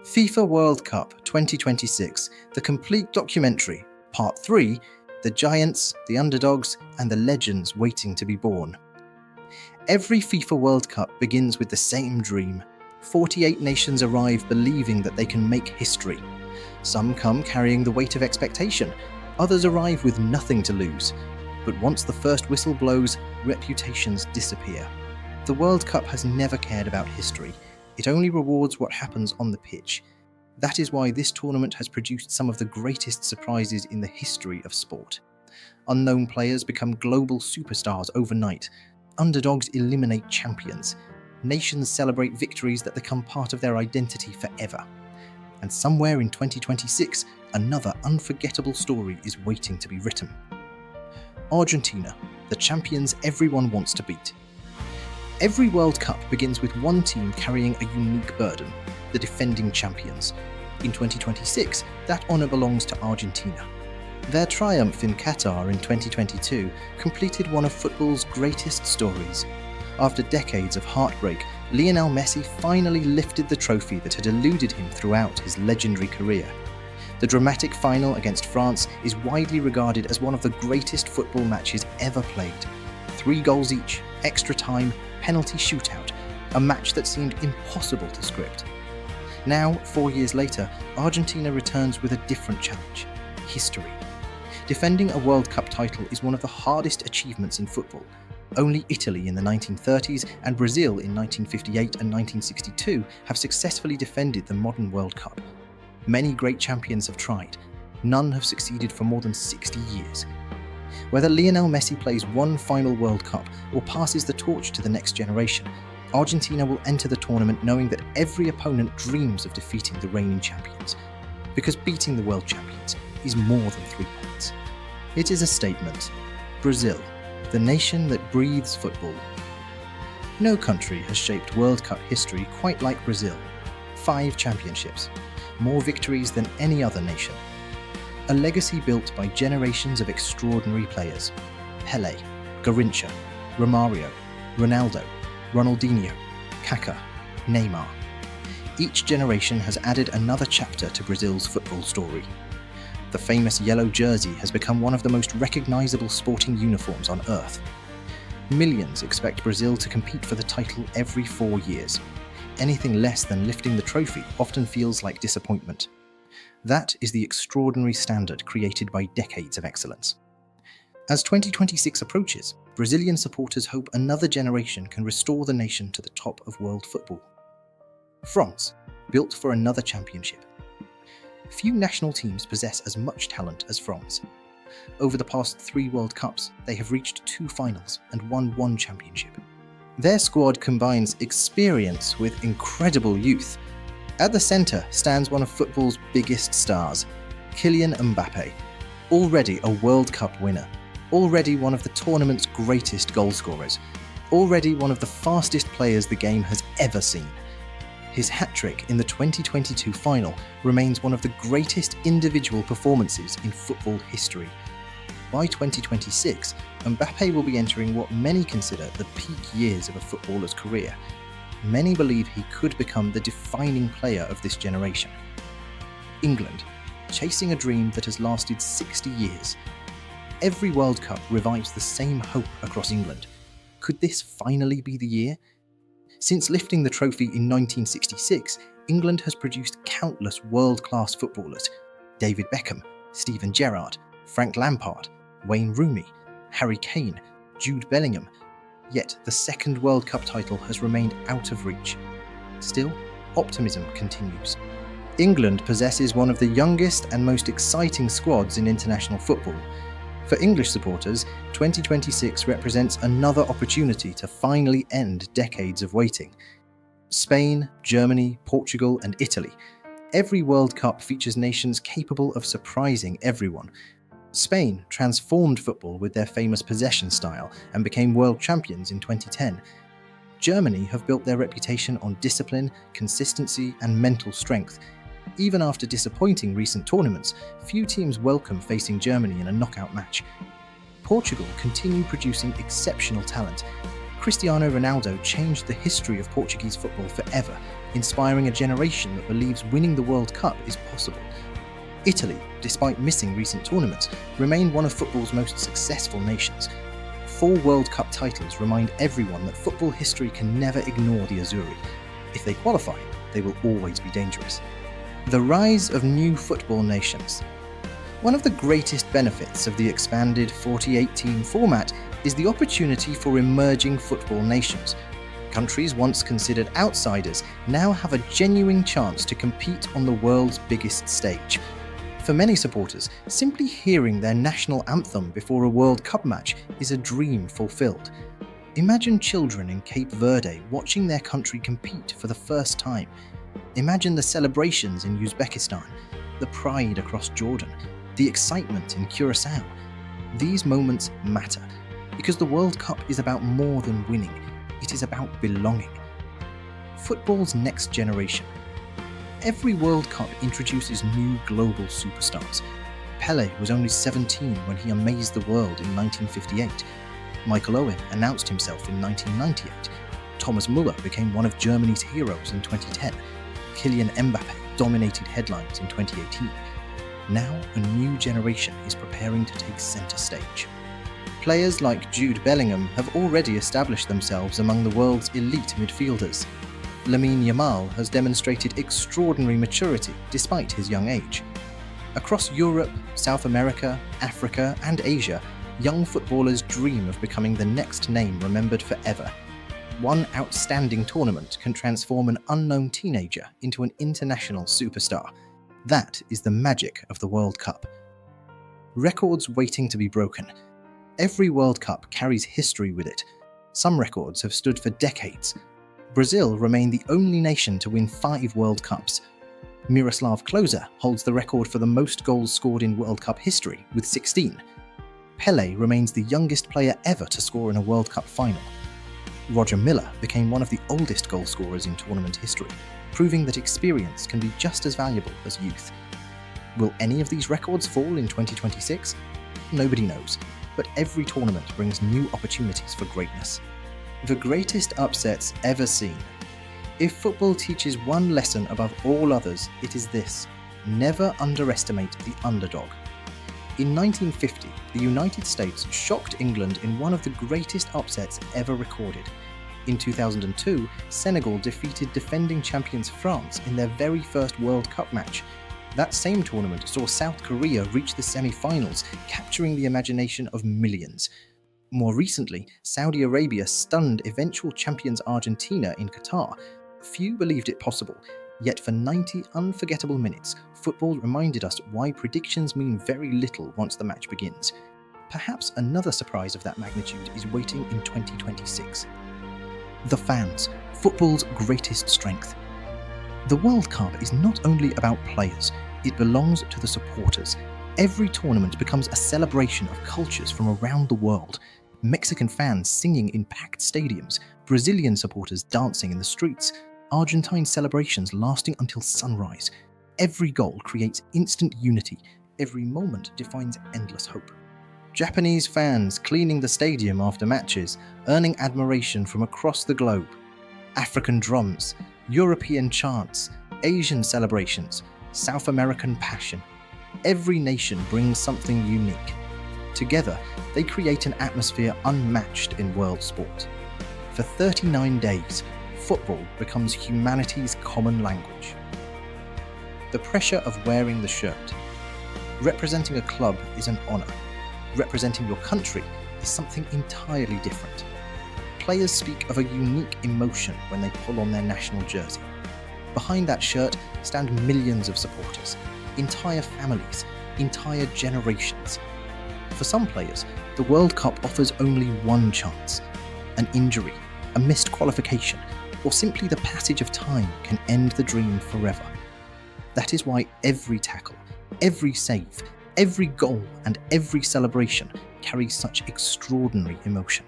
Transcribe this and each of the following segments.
FIFA World Cup 2026, the complete documentary, Part 3, the giants, the underdogs, and the legends waiting to be born. Every FIFA World Cup begins with the same dream. 48 nations arrive believing that they can make history. Some come carrying the weight of expectation, others arrive with nothing to lose. But once the first whistle blows, reputations disappear. The World Cup has never cared about history. It only rewards what happens on the pitch. That is why this tournament has produced some of the greatest surprises in the history of sport. Unknown players become global superstars overnight. Underdogs eliminate champions. Nations celebrate victories that become part of their identity forever. And somewhere in 2026, another unforgettable story is waiting to be written. Argentina, the champions everyone wants to beat. Every World Cup begins with one team carrying a unique burden, the defending champions. In 2026, that honour belongs to Argentina. Their triumph in Qatar in 2022 completed one of football's greatest stories. After decades of heartbreak, Lionel Messi finally lifted the trophy that had eluded him throughout his legendary career. The dramatic final against France is widely regarded as one of the greatest football matches ever played. 3 goals each, extra time, penalty shootout, a match that seemed impossible to script. Now, 4 years later, Argentina returns with a different challenge: history. Defending a World Cup title is one of the hardest achievements in football. Only Italy in the 1930s and Brazil in 1958 and 1962 have successfully defended the modern World Cup. Many great champions have tried. None have succeeded for more than 60 years. Whether Lionel Messi plays one final World Cup or passes the torch to the next generation, Argentina will enter the tournament knowing that every opponent dreams of defeating the reigning champions. Because beating the world champions is more than 3 points. It is a statement. Brazil, the nation that breathes football. No country has shaped World Cup history quite like Brazil. 5 championships, more victories than any other nation. A legacy built by generations of extraordinary players. Pelé, Garrincha, Romario, Ronaldo, Ronaldinho, Kaká, Neymar. Each generation has added another chapter to Brazil's football story. The famous yellow jersey has become one of the most recognizable sporting uniforms on earth. Millions expect Brazil to compete for the title every 4 years. Anything less than lifting the trophy often feels like disappointment. That is the extraordinary standard created by decades of excellence. As 2026 approaches, Brazilian supporters hope another generation can restore the nation to the top of world football. France, built for another championship. Few national teams possess as much talent as France. Over the past 3 World Cups, they have reached 2 finals and won 1 championship. Their squad combines experience with incredible youth. At the centre stands one of football's biggest stars, Kylian Mbappé, already a World Cup winner, already one of the tournament's greatest goal scorers, already one of the fastest players the game has ever seen. His hat-trick in the 2022 final remains one of the greatest individual performances in football history. By 2026, Mbappé will be entering what many consider the peak years of a footballer's career. Many believe he could become the defining player of this generation. England, chasing a dream that has lasted 60 years. Every World Cup revives the same hope across England. Could this finally be the year? Since lifting the trophy in 1966, England has produced countless world-class footballers: David Beckham, Steven Gerrard, Frank Lampard, Wayne Rooney, Harry Kane, Jude Bellingham. Yet the second World Cup title has remained out of reach. Still, optimism continues. England possesses one of the youngest and most exciting squads in international football. For English supporters, 2026 represents another opportunity to finally end decades of waiting. Spain, Germany, Portugal, and Italy. Every World Cup features nations capable of surprising everyone. Spain transformed football with their famous possession style and became world champions in 2010. Germany have built their reputation on discipline, consistency, and mental strength. Even after disappointing recent tournaments, few teams welcome facing Germany in a knockout match. Portugal continue producing exceptional talent. Cristiano Ronaldo changed the history of Portuguese football forever, inspiring a generation that believes winning the World Cup is possible. Italy, despite missing recent tournaments, remain one of football's most successful nations. 4 World Cup titles remind everyone that football history can never ignore the Azzurri. If they qualify, they will always be dangerous. The rise of new football nations. One of the greatest benefits of the expanded 48-team format is the opportunity for emerging football nations. Countries once considered outsiders now have a genuine chance to compete on the world's biggest stage. For many supporters, simply hearing their national anthem before a World Cup match is a dream fulfilled. Imagine children in Cape Verde watching their country compete for the first time. Imagine the celebrations in Uzbekistan, the pride across Jordan, the excitement in Curacao. These moments matter, because the World Cup is about more than winning, it is about belonging. Football's next generation. Every World Cup introduces new global superstars. Pelé was only 17 when he amazed the world in 1958. Michael Owen announced himself in 1998. Thomas Müller became one of Germany's heroes in 2010. Kylian Mbappé dominated headlines in 2018. Now a new generation is preparing to take centre stage. Players like Jude Bellingham have already established themselves among the world's elite midfielders. Lamine Yamal has demonstrated extraordinary maturity despite his young age. Across Europe, South America, Africa, and Asia, young footballers dream of becoming the next name remembered forever. One outstanding tournament can transform an unknown teenager into an international superstar. That is the magic of the World Cup. Records waiting to be broken. Every World Cup carries history with it. Some records have stood for decades. Brazil remained the only nation to win 5 World Cups. Miroslav Klose holds the record for the most goals scored in World Cup history, with 16. Pelé remains the youngest player ever to score in a World Cup final. Roger Milla became one of the oldest goal scorers in tournament history, proving that experience can be just as valuable as youth. Will any of these records fall in 2026? Nobody knows, but every tournament brings new opportunities for greatness. The greatest upsets ever seen. If football teaches one lesson above all others, it is this: never underestimate the underdog. In 1950, the United States shocked England in one of the greatest upsets ever recorded. In 2002, Senegal defeated defending champions France in their very first World Cup match. That same tournament saw South Korea reach the semi-finals, capturing the imagination of millions. More recently, Saudi Arabia stunned eventual champions Argentina in Qatar. Few believed it possible, yet for 90 unforgettable minutes, football reminded us why predictions mean very little once the match begins. Perhaps another surprise of that magnitude is waiting in 2026. The fans, football's greatest strength. The World Cup is not only about players, it belongs to the supporters. Every tournament becomes a celebration of cultures from around the world. Mexican fans singing in packed stadiums, Brazilian supporters dancing in the streets, Argentine celebrations lasting until sunrise. Every goal creates instant unity, every moment defines endless hope. Japanese fans cleaning the stadium after matches, earning admiration from across the globe. African drums, European chants, Asian celebrations, South American passion. Every nation brings something unique. Together, they create an atmosphere unmatched in world sport. For 39 days, football becomes humanity's common language. The pressure of wearing the shirt. Representing a club is an honour. Representing your country is something entirely different. Players speak of a unique emotion when they pull on their national jersey. Behind that shirt stand millions of supporters, entire families, entire generations. For some players, the World Cup offers only one chance. An injury, a missed qualification, or simply the passage of time can end the dream forever. That is why every tackle, every save, every goal, and every celebration carries such extraordinary emotion.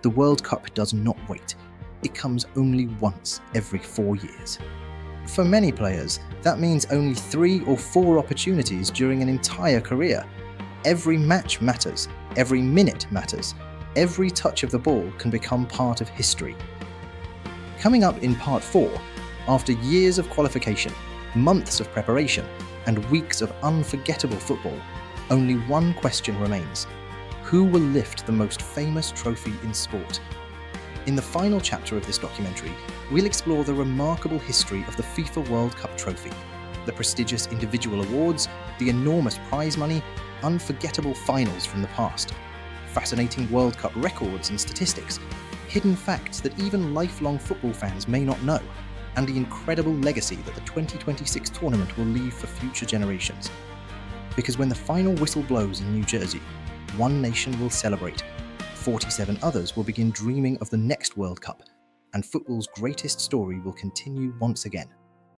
The World Cup does not wait. It comes only once every 4 years. For many players, that means only 3 or 4 opportunities during an entire career. Every match matters, every minute matters. Every touch of the ball can become part of history. Coming up in Part 4, after years of qualification, months of preparation, and weeks of unforgettable football, only one question remains. Who will lift the most famous trophy in sport? In the final chapter of this documentary, we'll explore the remarkable history of the FIFA World Cup trophy, the prestigious individual awards, the enormous prize money, unforgettable finals from the past, fascinating World Cup records and statistics, hidden facts that even lifelong football fans may not know, and the incredible legacy that the 2026 tournament will leave for future generations. Because when the final whistle blows in New Jersey, one nation will celebrate, 47 others will begin dreaming of the next World Cup, and football's greatest story will continue once again.